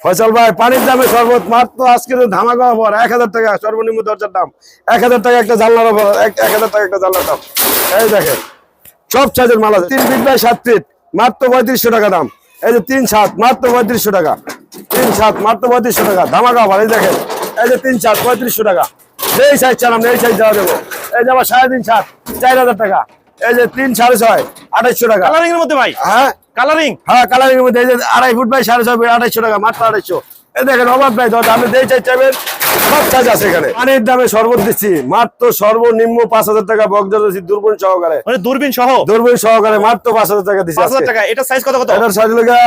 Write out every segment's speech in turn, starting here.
ফয়সাল ভাই পানির দামে শরবত মাত্র আজকে ধামাকা অফার 1000 টাকা সর্বনিম্ন দরজার দাম 1000 টাকা একটা জানলার অফার 1000 টাকা একটা জানলার দাম। এই দেখেন সব সাইজের মাল আছে 3 ফিট বাই 7 ফিট মাত্র 3500 টাকা দাম। এই যে 3-7 মাত্র 3500 টাকা 3-7 মাত্র 3500 টাকা ধামাকা অফার। এই দেখেন এই যে 3-7 3500 টাকা যেই সাইজ চালাম এই সাইজ দেওয়া দেবো। এই যে আবার 3.5-7 4000 টাকা। এই যে 3-6.5 2800 টাকা কালারিং এর মধ্যে ভাই। হ্যাঁ কালারিং, হ্যাঁ কালারিং এর মধ্যে এই যে 2.5 ফুট বাই 6.5 2800 টাকা মাত্র 2800। এই দেখেন অভাব নাই দাদা আপনি যেই চাই চাইবেন সব সাইজ আছে এখানে। পানির দামে শরবত দিচ্ছি মাত্র সর্বনিম্ন 5000 টাকা বক্সর দিচ্ছি দূরবীন সহকারে, মানে দূরবীণ সহ দূরবীন সহকারে মাত্র 5000 টাকা দিচ্ছি 5000 টাকা। এটা সাইজ কত কত? এটার সাইজ লাগা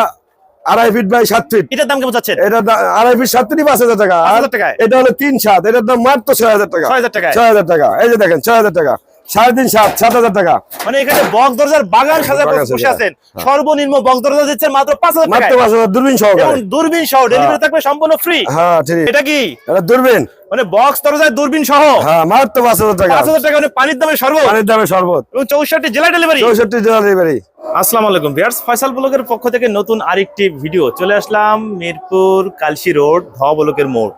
2.5 ফিট বাই 7 ফিট। এটার দাম কেমন যাচ্ছে? এটা 2.5 ফিট 7 ফিট 5000 টাকা। 5000 টাকায়। এটা হলো 3-7 এটার দাম মাত্র 6000 টাকা। 6000 টাকায়। 6000 টাকা। এই যে দেখেন 6000 টাকা 3.5-7 7000 টাকা। মানে এখানে বক্স দরজার বাগান সাজা বাগান বসে সাজা। আছেন। সর্বনিম্ন বক্স দরজা দিচ্ছেন মাত্র 5000 মাত্র টাকায়। 5000 দূরবীন এবং সহকারে। দূরবীণ সহ ডেলিভারি থাকবে সম্পূর্ণ ফ্রি। হ্যাঁ ঠিক। এটা কি এটা দূরবীন মানে বক্স দরজায় দূরবীণ সহ হ্যাঁ মাত্র 5000 টাকা। 5000 টাকা মানে পানির দামে শরবত পানির দামে শরবত এবং 64 জেলা ডেলিভারি। 64 জেলা ডেলিভারি। আসসালামু আলাইকুম ভিউয়ার্স, ফয়সাল ব্লগের পক্ষ থেকে নতুন আরেকটি ভিডিও চলে আসলাম মিরপুর কালশি রোড ধোয়া ব্লকের মোড়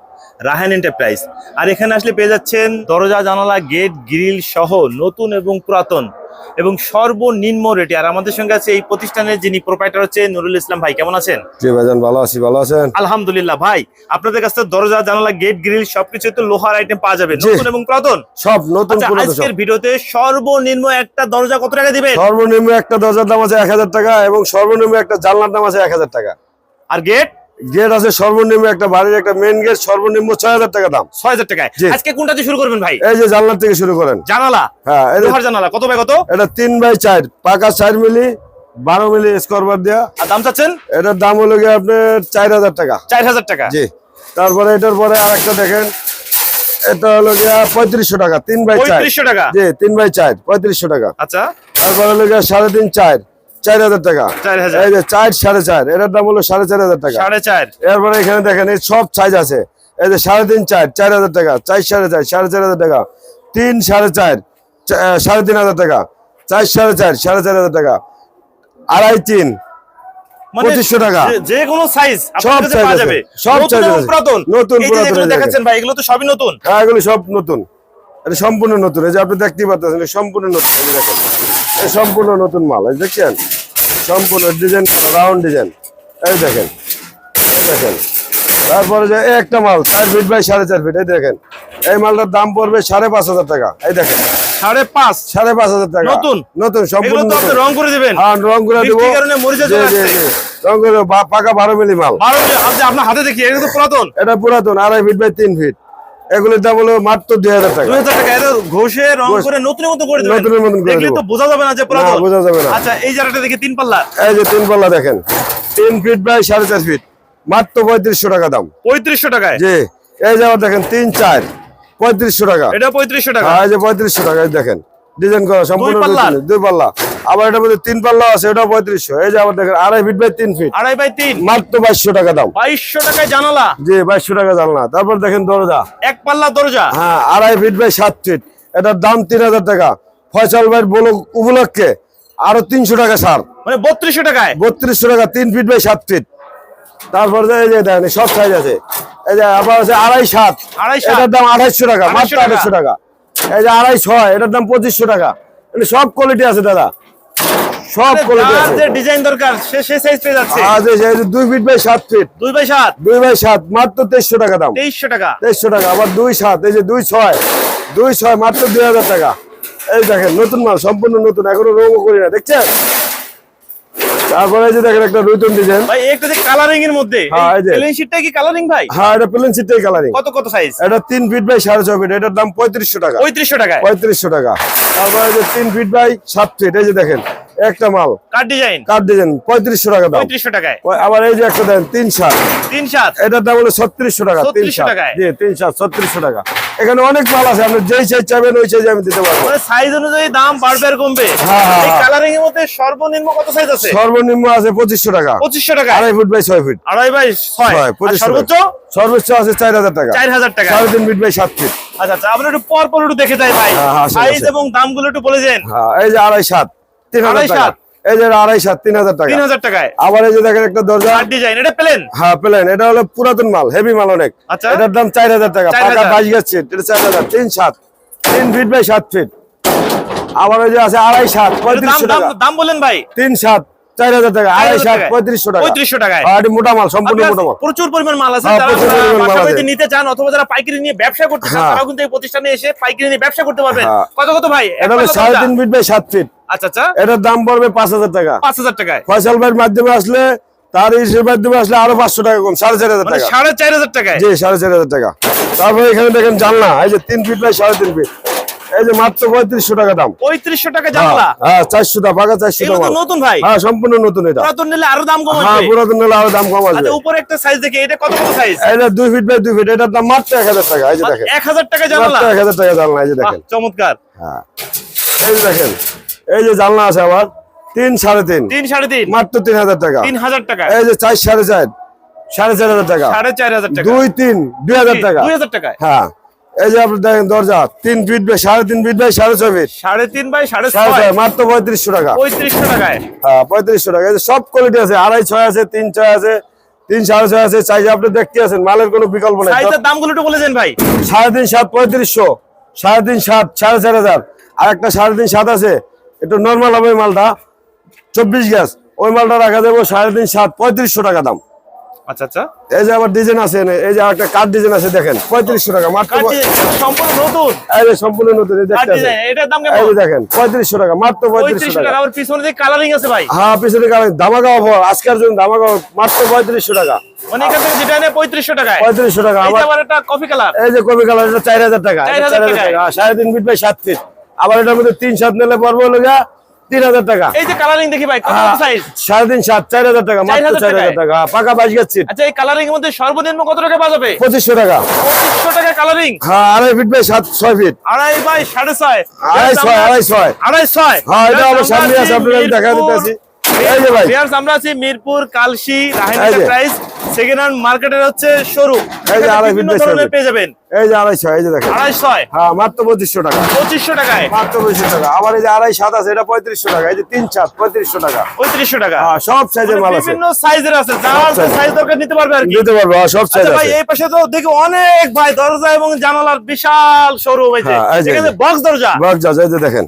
রাহান এন্টারপ্রাইজ। আর এখানে আসলে পেয়ে যাচ্ছেন দরজা জানালা গেট গ্রিল সহ নতুন এবং পুরাতন এবং সর্বনিম্ন রেটে। আর আমাদের সঙ্গে আছে এই প্রতিষ্ঠানের যিনি প্রোপাইটার হচ্ছে নুরুল ইসলাম ভাই। কেমন আছেন? জি ভাইজান ভালো আছি, ভালো আছেন? আলহামদুলিল্লাহ। ভাই আপনাদের কাছে দরজা জানালা গেট গ্রিল সবকিছু তো লোহার আইটেম পাওয়া যাবে, জি। নতুন এবং পুরাতন সব নতুন আচ্ছা, পুরাতন আজকের সব। ভিডিওতে সর্বনিম্ন একটা দরজা কত টাকা দিবেন? সর্বনিম্ন একটা দরজার দাম আছে 1000 টাকা এবং সর্বনিম্ন একটা জানলার দাম আছে 1000 টাকা। আর গেট গেট আছে সর্বনিম্ন একটা বাড়ির একটা মেইন গেট সর্বনিম্ন 6000 টাকা দাম। 6000 টাকায়। জি। আজকে কোনটা দিয়ে শুরু করবেন ভাই? এই যে জানলার থেকে শুরু করেন। জানালা, হ্যাঁ এই যে লোহার জানালা কত বাই কত? এটা 3 বাই 4 পাকা 4 মিলি 12 মিলি স্কয়ার বার দেয়া। আর দাম চাচ্ছেন এটার দাম হলো গিয়ে আপনার 4000 টাকা। 4000 টাকা। জি। তারপরে এটার পরে আরেকটা দেখেন এটা হলো গিয়া 3500 টাকা 3 বাই 4। 3500 টাকা। জি 3 বাই 4 3500 টাকা। আচ্ছা তারপরে হলো গিয়া 3.5 4000 টাকা। 4000। এই যে 4 4.5 এটার দাম হলো 4500 টাকা। 4.5। এরপরে এখানে দেখেন এই সব সাইজ আছে। এই যে 3.5 4000 টাকা 4 4.5 4500 টাকা 3 4.5 3500 টাকা 4 4.5 4500 টাকা 2.5 3 মানে 2500 টাকা। যে কোনো সাইজ সব আপনাদের কাছে size পাওয়া আছে, যাবে। সব নতুন size এবং আছে। পুরাতন। নতুন এই যে পুরাতন যেগুলো এই দেখাচ্ছেন ভাই এগুলো তো সবই নতুন। হ্যাঁ এগুলো সব নতুন। এটা সম্পূর্ণ নতুন। এই যে আপনি দেখতেই পাচ্ছেন এটা সম্পূর্ণ নতুন। এই যে দেখেন এই সম্পূর্ণ নতুন মাল। এই দেখছেন সম্পূর্ণ ডিজাইন করা রাউন্ড ডিজাইন। এই দেখেন এই দেখেন। তারপরে যে এই একটা মাল 4 ফিট বাই 4.5 ফিট। এই দেখেন এই মালটার দাম পড়বে 5,500 টাকা। এই দেখেন 5.5। 5,500 টাকা। নতুন নতুন এগুলো সম্পূর্ণ তো আপনি নতুন। রং করে দিবেন। হ্যাঁ রং করে দেব। বৃষ্টির কারণে মরিচা চলে আসছে। রং করে দেব। পাকা 12 মিলি মাল। 12 আপনি আপনার হাতে দেখি এগুলো তো পুরাতন। এটা পুরাতন 2.5 ফিট বাই 3 ফিট। এগুলোর দাম হলো মাত্র 2000 টাকা। 2000 টাকা। এটা ঘষে রং করে নতুনের মতো করে দিবেন। নতুনের মতন করে দেখলে দেব। তো বোঝা যাবে না যে না পুরাতন। বোঝা যাবে না। আচ্ছা এই জায়গাটা দেখি 3 পাল্লা। এই যে 3 পাল্লা দেখেন 3 ফিট বাই 4.5 ফিট মাত্র 3500 টাকা দাম। 3500 টাকায়। জি। এই যে আবার দেখেন 3 4 3500 টাকা। এটা 3500 টাকা। হ্যাঁ এই যে 3500 টাকা। এই দেখেন ডিজাইন করা সম্পূর্ণ দুই পাল্লার? নতুন। 2 পাল্লা। আবার এটার মধ্যে 3 পাল্লা আছে ওটা 3500। এই যে আবার দেখেন 2.5 ফিট বাই 3 ফিট 2.5 বাই 3 মাত্র 2200 টাকা দাম। 2200 টাকায় জানালা। জি 2200 টাকা জানলা। তারপর দেখেন দরজা এক পাল্লা দরজা। হ্যাঁ 2.5 ফিট বাই 7 ফিট এটার দাম 3000 টাকা। ফয়সাল ভাইয়ের উপলক্ষে আরো 300 টাকা ছাড় মানে 3200 টাকায়। 3200 টাকা 3 ফিট বাই 7 ফিট। তারপর এই যে দেখেন সব সাইজ আছে। এই যে আবার আছে 2.5 2.5 এটার দাম 2800 টাকা মাত্র 2800 2800 টাকা। এই যে 2.5 এটার দাম 2500 টাকা। মানে সব কোয়ালিটি আছে দাদা, সব কোয়ালিটি যার আছে। যে ডিজাইন দরকার সে সাইজ পেয়ে যাচ্ছে। আজ এই যে 2 feet by 7 feet 2 by 7 2 by 7 মাত্র 2300 টাকা দাম। 2300 টাকা। 2300 টাকা। আবার 2.7 এই যে 2.6 মাত্র 2000 টাকা। এই দেখেন নতুন মাল সম্পূর্ণ নতুন এখনো রঙও করি না দেখছেন। তারপরে এই যে দেখেন একটা নতুন ডিজাইন। ভাই একটা যে কালারিং এর মধ্যে হ্যাঁ, এই যে। প্লেন শীটটা কি কালারিং ভাই? হ্যাঁ এটা প্লেন সিটের কালারিং। কত কত সাইজ? এটা 3 ফিট বাই 6.5 ফিট এটার দাম 3500 টাকা। 3500 টাকায়। 3500 টাকা। তারপরে এই যে 3 ফিট বাই 7 ফিট এই যে দেখেন একটা মাল কাট ডিজাইন কাট ডিজাইন 3500 টাকা দাম। 3500 টাকায়। আবার এই যে একটা দেন 3 7 3-7 এটার দাম হলো 3600 টাকা। 3600 টাকায়। জি 3 7 3600 টাকা। এখানে অনেক মাল আছে আপনি যেই সাইজ চাইবেন ওই সাইজ আমি দিতে পারবো। মানে সাইজ অনুযায়ী দাম বাড়বে আর কমবে। হ্যাঁ, হ্যাঁ, এই হ্যাঁ। কালারিং এর মধ্যে সর্বনিম্ন কত সাইজ আছে? সর্বনিম্ন আছে 2500 টাকা। 2500 টাকায়। 2.5 ফুট বাই 6 ফিট 2.5 বাই 6 আর 2500 সর্বোচ্চ সর্বোচ্চ আছে 4000 টাকা। 4000 টাকা। 3.5 ফিট বাই 7 ফিট। আচ্ছা আচ্ছা আমরা একটু পর একটু দেখে যাই ভাই। হ্যাঁ, হ্যাঁ, সাইজ আছে। এবং দামগুলো একটু বলে দেন। হ্যাঁ এই যে 2.5 7 3000 টাকা। 2.5 এই যে 2.5 3,000 টাকা। 3,000 টাকায়। আবার এই যে দেখেন একটা দরজা আর ডিজাইন, এটা প্লেন? হ্যাঁ প্লেন, এটা হলো পুরাতন মাল, হেভি মাল অনেক। আচ্ছা। এটার দাম 4,000 টাকা, 4,000 পাকা 22 গজ সিট, এটা 4,000, 3 ফিট বাই 7 ফিট। আবার ওই যে আছে 2.5 3500 টাকা। দাম বলেন ভাই। 3 4,000 টাকা, 2.5 4,000 3500 টাকা। 3500 টাকায়। আর এটা মোটা মাল, সম্পূর্ণ আপনার মোটা মাল। প্রচুর পরিমাণ মাল আছে, হ্যাঁ, যারা প্রচুর পরিমাণ মাল বাসা বাড়িতে আছে। নিতে চান অথবা যারা পাইকারি নিয়ে ব্যবসা করতে চান, হ্যাঁ। তারাও কিন্তু এই প্রতিষ্ঠানে এসে পাইকারি নিয়ে ব্যবসা করতে পারবেন। হ্যাঁ। কত ভাই? এটা হলো 3.5 ফিট বাই 7 ফিট। আচ্ছা আচ্ছা, এটার দাম পড়বে 5,000 টাকা। 5,000 টাকায়। ফয়সাল ভাইয়ের মাধ্যমে আসলে, তার ইসের মাধ্যমে আসলে আরো 500 টাকা কম, 4,500 মানে টাকা। 4,500 টাকায়। জি 4,500 টাকা। তারপরে এখানে দেখেন জানলা, এই যে 3 ফিট বাই 3.5 ফিট, এই যে মাত্র 3500 টাকা দাম। 3500 টাকা জানলা? হ্যাঁ 400 টাকা, পাকা 400 এগুলো টাকা তো মাল। নতুন ভাই। হ্যাঁ সম্পূর্ণ নতুন এটা। পুরাতন নিলে আরো দাম কম হ্যাঁ আসবে। পুরাতন নিলে আরো দাম কম আসবে। আচ্ছা, উপরে একটা সাইজ দেখি, এটা কত সাইজ? এটা 2 ফিট বাই 2 ফিট, এটার দাম মাত্র 1,000 টাকা। এই যে দেখেন 1000 টাকা জানলা? মাত্র 1,000 টাকা জানলা, এই যে বাহ, দেখেন। চমৎকার। হ্যাঁ এই যে দেখেন, এই যে জানলা আছে আবার 3 3.5, 3 3.5, মাত্র 3,000 টাকা। 3000 টাকা। এই যে 4 4.5, 4,500 টাকা। 4,500 টাকা। 2 3 2,000 টাকা। 2000 টাকায়। হ্যাঁ এই যে আপনি দেখেন দরজা 3 feet by 3.5 feet by 6.5 feet, 3.5 by 6.5, 6.5 মাত্র 3500 টাকা। 3500 টাকায়। হ্যাঁ 3500 টাকা। এই যে সব কোয়ালিটি আছে, 2.5 আছে, 3 6 আছে, 3 6.5 আছে, চাইলে আপনি দেখতে আছেন, মালের কোনো বিকল্প নেই। সাইজের দামগুলো একটু বলে দেন ভাই। 3.5 7 3500, 3.5 7 4,500, আর একটা 3.5 7 আছে, একটু নরমাল হবে ওই মালটা, 24 গ্যাস, ওই মালটা রাখা যাবে 3.5 7 3500 টাকা দাম। আচ্ছা আচ্ছা, এই যে আবার ডিজাইন আছে, এই যে একটা কাঠ ডিজাইন আছে, দেখেন 3500 টাকা মাত্র। সম্পূর্ণ নতুন। এই যে সম্পূর্ণ নতুন, এই দেখতে আছেন, এটার দাম এই কেমন? যে দেখেন 3500 টাকা মাত্র, 3500 টাকা। টাকা। আবার পিছনে যে কালারিং আছে ভাই। হ্যাঁ পিছনে কালার, ধামাকা অফার আজকের জন্য, ধামাকা offer, মাত্র 3500 টাকা। মানে এখান থেকে যেটা নেয় 3500 টাকায়। 3500 টাকা। এইটা আবার আবার একটা কফি কালার। এই যে কপি কালার, এটা 4,000 টাকা। 4,000 টাকা। 3.5 ফিট বাই 7 ফিট। আবার এটার মধ্যে 3 7 নিলে পড়বে হলো গিয়া 3,000 টাকা। এই যে কালারিং দেখি ভাই, কত সাইজ? 3.5 7 4,000 টাকা, মাত্র 4,000 4,000 টাকা। পাকা 22 গজ সিট, আচ্ছা, এই কালারিং এর মধ্যে সর্বনিম্ন কত টাকা পাওয়া যাবে? 2500 টাকা। 2500 টাকা কালারিং। হ্যাঁ 2.5 ফিট বাই 6 ফিট, 2.5 বাই 6.5, 2.5 2.5। হ্যাঁ এটা আমার সামনে আছে, আপনাদের দেখা দিতেছি। এই যে ভাই, ভিউয়ার্স, আমরা আছি মিরপুর কালশি রাহেন এই যে। এন্টারপ্রাইজ সেকেন্ড হ্যান্ড মার্কেটের হচ্ছে শোরুম। এই যে 2.5 বিভিন্ন ফিট বাই 6 ধরনের ফিট। পেয়ে যাবেন। এই যে 2.5, এই যে দেখেন 2.5, হ্যাঁ মাত্র 2500 টাকা। 2500 টাকায়। মাত্র 2500 টাকা। আবার এই যে 2.5 7 আছে, এটা 3500 টাকা। এই যে 3 7 3500 টাকা। 3500 টাকা। হ্যাঁ সব সাইজের মাল আছে, বিভিন্ন সাইজের আছে, যার size। সাইজ দরকার নিতে পারবে আর কি। দিতে পারবো। হ্যাঁ, সব সাইজ আচ্ছা ভাই, আছে। এই পাশে তো দেখি অনেক ভাই দরজা এবং জানালার বিশাল শোরুম হয়েছে। হ্যাঁ, এই যে। এখানে বক্স দরজা বক্স দরজা, এই যে দেখেন,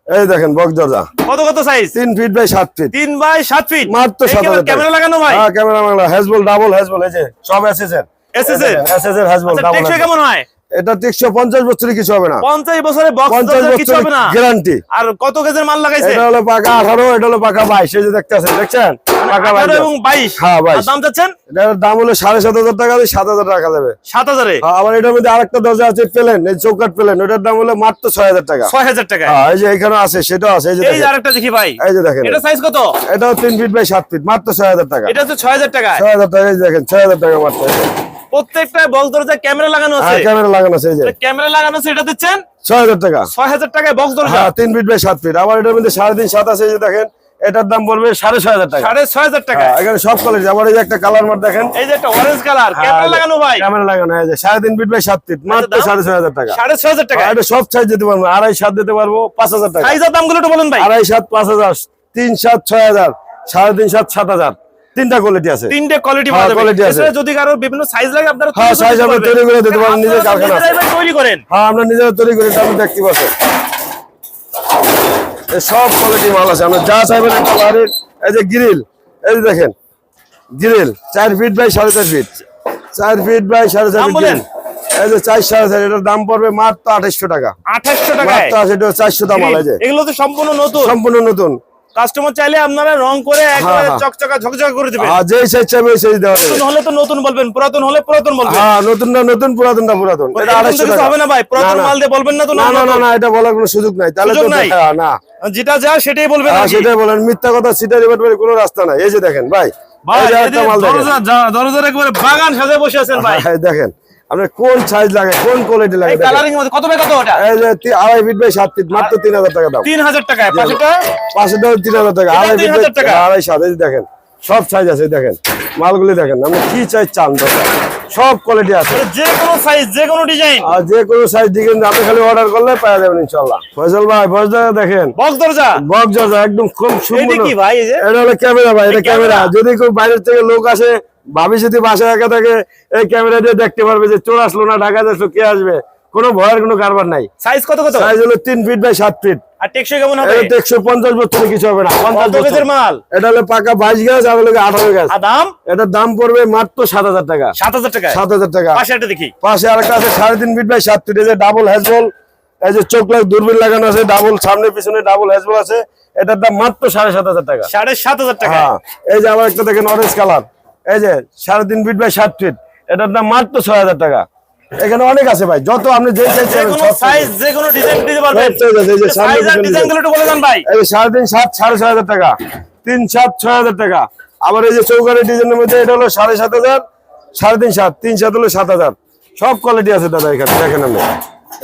এই দেখেন বক্স দরজা কত size? 3 feet by 7 feet, 3 by 7 feet. মাত্র 7,000 টাকা। ক্যামেরা লাগানো ভাই? হ্যাঁ ক্যামেরা লাগানো, হ্যাজবল ডাবল হ্যাজবল, এই যে সব এসএসএর। এসএসএর? এসএসএর হ্যাজবল আচ্ছা, ডাবল। টেকসই কেমন হয়? এটা 150 বছরের কিছু হবে না। 50 বছরে বক্স 50 দরজা কিছু হবে বছরের না। গ্যারান্টি। আর কত গেজের মাল লাগাইছে? এটা হলো পাকা 18, এটা হলো পাকা 22, এই যে দেখতেছেন, দেখছেন পাকা 18 22। এবং 22। হ্যাঁ, 22। আর দাম চাচ্ছেন? এটার দাম হলো 7,500 টাকা, 7,000 টাকা যাবে। 7000 এ? হ্যাঁ, আবার এটার মধ্যে আরেকটা দরজা আছে প্লেন, এই চৌকাঠ প্লেন, ওটার দাম হলো মাত্র 6,000 টাকা। 6000 টাকা। হ্যাঁ এই যে এখানে আছে, সেটাও আছে, এই যে এই যে দেখেন, আরেকটা দেখি ভাই, এই যে দেখেন, এটা সাইজ কত? এটাও 3 ফিট বাই 7 ফিট, মাত্র 6,000 টাকা। এটা হচ্ছে 6000 টাকা। 6,000 টাকা, এই যে দেখেন 6,000 টাকা মাত্র। প্রত্যেকটা বক্স দরজা ক্যামেরা লাগানো আছে। হ্যাঁ ক্যামেরা লাগানো আছে, এই যে ক্যামেরা লাগানো আছে, এটা দিচ্ছেন 6,000 টাকা। 6000 টাকায় বক্স দরজা। হ্যাঁ 3 ফিট বাই 7 ফিট। আবার এটার মধ্যে 3.5 7 আছে, এই যে দেখেন, এটার দাম পড়বে 6,500 টাকা। 6500 টাকা। হ্যাঁ, এখানে সব কোয়ালিটি। আবার এই যে একটা কালার মার দেখেন, এই যে একটা অরেঞ্জ কালার, ক্যামেরা লাগানো ভাই। ক্যামেরা লাগানো, এই যে 3.5 ফিট বাই 7 ফিট, মাত্র দাম? 6,500 টাকা। 6500 টাকা। এটা সব সাইজ দিতে পারবো, 2.5 7 দিতে পারবো, 5,000 টাকা। সাইজের দামগুলো একটু বলুন ভাই। 2.5 7 5,000, 3 7 6,000, 3.5 7 7,000, তিনটা কোয়ালিটি আছে। তিনটে কোয়ালিটি হ্যাঁ, পাওয়া যাবে। quality আছে। এছাড়া যদি কারো বিভিন্ন সাইজ লাগে আপনারা হ্যাঁ, size আমরা তৈরি করে দিতে পারবেন, নিজের আপনারা কারখানা আছে। নিজেরাই তৈরি করেন। হ্যাঁ আমরা নিজেরা তৈরি করি, এটা আপনি দেখতে পাচ্ছেন। এই সব কোয়ালিটি মাল আছে, আমরা যা চাইবেন একটা বাড়ির। এই যে গ্রিল, এই যে দেখেন grill 4 feet by 4.5 feet, 4 feet by 4.5 দাম ফিট বলেন? গ্রিল। এই যে 4 4.5, এটার দাম পড়বে মাত্র 2800 টাকা। 2800 টাকায়। মাত্র 400 দাম মাল। এই যে এগুলো তো সম্পূর্ণ নতুন। সম্পূর্ণ নতুন। কাস্টমার চাইলে আপনারা রং করে একবারে হ্যাঁ। চকচকা ঝকঝকা করে দিবেন। আর যেই সাইজ চাইবে সেই দেওয়া যাবে। নতুন হলে তো নতুন বলবেন, পুরাতন হলে পুরাতন বলবেন। হ্যাঁ নতুনটা নতুন, পুরাতনটা পুরাতন। এটা এরকম তো 2800 কিছু টাকা হবে না ভাই, পুরাতন না, না। মাল দিয়ে বলবেন না তো না না না নতুন। না, এটা বলার কোনো সুযোগ নাই। তাহলে সুযোগ তো নাই? হ্যাঁ, না যেটা যা সেটাই বলবেন হ্যাঁ, নাকি? সেটাই বলেন। মিথ্যা কথা সিটারি বাটবারি কোনো রাস্তা নাই। এই যে দেখেন ভাই, ভাই এই যে এই একটা যে মাল দেখেন। দরজার একবারে বাগান সাজায় বসে আছেন ভাই। হ্যাঁ, দেখেন আপনার কোন সাইজ লাগে, কোন কোয়ালিটি লাগে এই দেখেন। কালারিং মধ্যে কত বাই কত ওটা? এই যে 2.5 ফিট বাই 7 ফিট, মাত্র 3,000 টাকা দাম। 3000 টাকায়। পাশেটা পাশে দাও 3,000 টাকা। এটা 2.5 ফিট 3,000 টাকা। 2.5 7। এই যে দেখেন সব সাইজ আছে, দেখেন মালগুলি দেখেন, আপনি কি চাই চান দরকার সব কোয়ালিটি আছে। যে কোনো সাইজ, যে কোনো ডিজাইন, আর যে কোনো সাইজ দিকেন আপনি খালি অর্ডার করলে পাওয়া যাবেন ইনশাআল্লাহ। ফয়সাল ভাই বক্স দরজা দেখেন, বক্স দরজা, বক্স দরজা একদম খুব এটা সুন্দর। কি ভাই? এই যে এটা হলো ক্যামেরা ভাই, এটা ক্যামেরা। ক্যামেরা। যদি কেউ বাইরের থেকে লোক আসে, ভাবি যদি বাসায় একা থাকে, এই ক্যামেরা দিয়ে দেখতে পারবে যে চোর আসলো না ঢাকা আসলো, কে আসবে। কোনো ভয়ের কোনো কারবার নাই। সাইজ কত কত? সাইজ হলো 3 ফিট বাই 7 ফিট। আর টেকসই কেমন হবে? এটা 150 বছরে কিছু হবে না। 50 কত গজের মাল? এটা হলো পাকা 22 গাছ, আর হলো 18 গাছ। আর দাম? এটার দাম পড়বে মাত্র 7000 টাকা। 7000 টাকা। 7000 টাকা। পাশে একটা দেখি, পাশে আরেকটা আছে 3.5 ফিট বাই 7 ফিট। এই যে ডাবল হ্যাজবল, এই যে চোখ লাগ দূরবীন লাগানো আছে, ডাবল সামনে পিছনে ডাবল হ্যাজবল আছে। এটার দাম মাত্র 7500 টাকা। 7500 টাকা। হ্যাঁ, এই যে আবার একটা দেখেন অরেঞ্জ কালার, এই যে 3.5 ফিট বাই 7 ফিট। এটার দাম মাত্র 6000 টাকা। এখানে অনেক আছে ভাই, যত আপনি যে চাইছেন যে কোনো সাইজ, যে কোনো ডিজাইন দিতে পারবেন। সব আছে। এই যে সামনে সাইজ আর পিছনে ডিজাইন গুলো একটু বলে দেন ভাই। এই যে 3.5 7 6500 টাকা, 3 7 6000 টাকা। আবার এই যে চৌকারের ডিজাইনের মধ্যে এটা হলো 7500, 3.5 7 3 7 হলো 7000। সব কোয়ালিটি আছে দাদা এখানে দেখেন আপনি।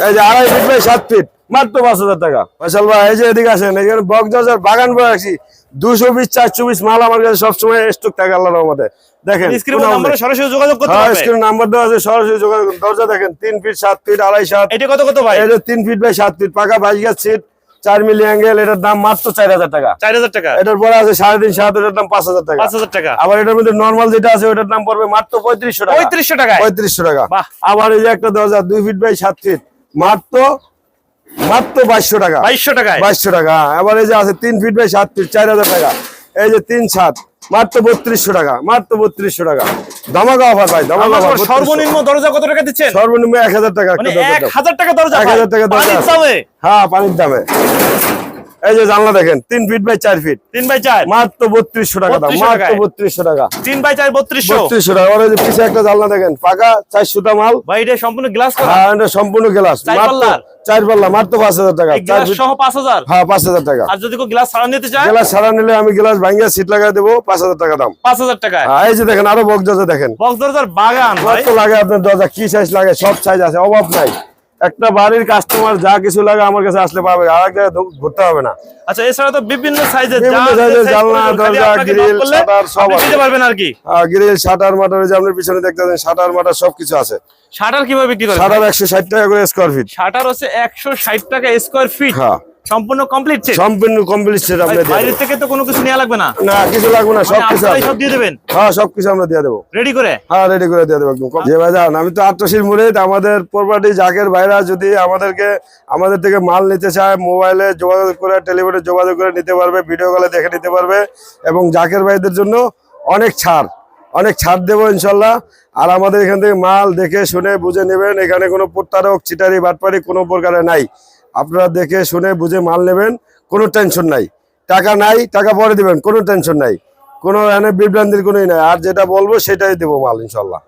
এই যে 2.5 ফিট বাই 7 ফিট মাত্র 5000 টাকা। ফয়সাল ভাই এই যে এদিকে আসেন, এখানে বক্স দরজার বাগান বয়ে রাখছি। 220 420 মাল আমার কাছে সবসময় স্টক থাকে আল্লাহর রহমতে। দেখেন স্ক্রিনের নম্বরে সরাসরি যোগাযোগ করতে হ্যাঁ, পারবে। স্ক্রিন নাম্বার দেওয়া আছে, সরাসরি যোগাযোগ করুন। দরজা দেখেন 3 ফিট 7 ফিট 2.5 7। এটা কত কত ভাই? এটা 3 ফিট বাই 7 ফিট পাকা 22 গাছ সিট, 4 মিলি অ্যাঙ্গেল। এটার দাম মাত্র 4000 টাকা। 4000 টাকা। এটার পরে আছে 3.5 7, এটার দাম 5000 টাকা। 5000 টাকা। আবার এটার মধ্যে নরমাল যেটা আছে ওটার দাম পড়বে মাত্র 3500 টাকা। 3500 টাকা। 3500 টাকা। বাহ। আবার এই যে একটা দরজা 2 ফিট বাই 7 ফিট মাত্র 2200 টাকা। 2200 টাকায়। 2200 টাকা। আবার এই যে আছে 3 ফিট বাই 7 ফিট 4000 টাকা। এই যে 3 7 মাত্র 3200 টাকা। মাত্র 3200 টাকা। ধামাকা অফার ভাই, ধামাকা আমার অফার। সর্বনিম্ন দরজা কত টাকা দিচ্ছেন? সর্বনিম্ন 1000 টাকা একটা মানে দরজার দাম। 1000 টাকা দরজা ভাই। 1000 টাকা দরজা পানির আছে। দামে। হ্যাঁ, পানির দামে। এই যে জানলা দেখেন 3 ফিট বাই 4 ফিট 3 বাই 4। মাত্র 3200 টাকা দাম। 3200 মাত্র টাকায়। 3200 টাকা। 3 বাই 4 3200। 3200 টাকা। আর এই যে পিছে একটা জানলা দেখেন পাকা 4 সুতা মাল। ভাই এটা সম্পূর্ণ গ্লাস করা। হ্যাঁ, এটা সম্পূর্ণ গ্লাস। 4 মাত্র পাল্লার। 4 পাল্লা মাত্র 5000 টাকা। এই গ্লাস সহ 5000। হ্যাঁ, 5000 টাকা। আর যদি কেউ গ্লাস ছাড়া নিতে চায়? গ্লাস ছাড়া নিলে আমি গ্লাস ভাঙিয়ে সিট লাগাই দেবো, 5000 টাকা দাম। 5000 টাকায়। হ্যাঁ, এই যে দেখেন আরো বক্স দরজা দেখেন। বক্স দরজার বাগান ভাই। কত লাগে আপনার দরজা, কি সাইজ লাগে, সব সাইজ আছে, অভাব নাই। একটা বাড়ির কাস্টমার যা কিছু লাগে আমার কাছে আসলে পাবে, আর এক জায়গায় ঘুরতে হবে না। আচ্ছা, এছাড়া তো বিভিন্ন সাইজের বিভিন্ন সাইজের জানলা, দরজা, গ্রিল, শাটার সব আছে। দিতে পারবেন আর কি। গ্রিল, শাটার, মাটার, যে আপনার পিছনে দেখতে পাচ্ছেন শাটার মাটার সবকিছু আছে। শাটার কিভাবে বিক্রি করেন? শাটার 160 টাকা করে স্কয়ার ফিট। শাটার হচ্ছে 160 টাকা স্কয়ার ফিট। হ্যাঁ, সম্পূর্ণ কমপ্লিট সেট। সম্পূর্ণ কমপ্লিট সেট আমরা দিয়ে বাইরে দেব। থেকে তো কোনো কিছু নেওয়া লাগবে না। না, কিছু লাগবে না, সবকিছু আপনারাই আছে। সব দিয়ে দেবেন হ্যাঁ, সবকিছু আমরা দিয়ে দেবো। রেডি করে। হ্যাঁ, রেডি করে দিয়ে দেবো একদম। যে ভাই যান, আমি তো আট্টাশির মুরিদ। আমাদের প্রপার্টি জাকের ভাইরা যদি আমাদের থেকে মাল নিতে চায়, মোবাইলে যোগাযোগ করে, টেলিফোনে যোগাযোগ করে নিতে পারবে, ভিডিও কলে দেখে নিতে পারবে। এবং জাকের ভাইদের জন্য অনেক ছাড় দেবো ইনশাল্লাহ। আর আমাদের এখান থেকে মাল দেখে শুনে বুঝে নেবেন। এখানে কোনো প্রতারক, চিটারি, বাটপারি কোনো প্রকারে নাই। আপনারা দেখে শুনে বুঝে মাল নেবেন, কোনো টেনশন নাই। টাকা নাই, টাকা পরে দিবেন, কোনো টেনশন নাই। কোনো এনে বিভ্রান্তির কোনোই নাই। আর যেটা বলবো সেটাই দেবো মাল ইনশাল্লাহ।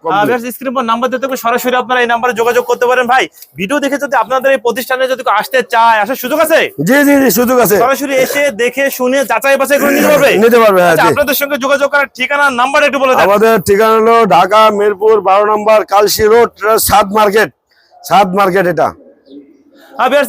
স্ক্রিন পর নাম্বার দিতে হবে, সরাসরি আপনারা এই নাম্বারে যোগাযোগ করতে পারেন। ভাই ভিডিও দেখে যদি আপনাদের এই প্রতিষ্ঠানে যদি কেউ আসতে চায়, আসার সুযোগ আছে? জি জি জি, সুযোগ আছে। সরাসরি এসে দেখে শুনে যাচাই বাছাই করে নিতে পারবে। নিতে পারবে। হ্যাঁ, আচ্ছা, জি। আপনাদের সঙ্গে যোগাযোগ করার ঠিকানা নাম্বার একটু বলে দেন। আমাদের ঠিকানা হলো ঢাকা মিরপুর 12 নম্বর কালশি রোড, সাদ মার্কেট এটা।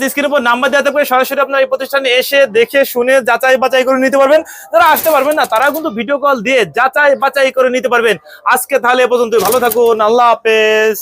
স্ক্রিনের উপর নাম্বার দেওয়া থাকবে, সরাসরি আপনার এই প্রতিষ্ঠানে এসে দেখে শুনে যাচাই বাছাই করে নিতে পারবেন। যারা আসতে পারবেন না, তারা কিন্তু ভিডিও কল দিয়ে যাচাই বাছাই করে নিতে পারবেন। আজকে তাহলে এ পর্যন্ত, ভালো থাকুন, আল্লাহ হাফেজ।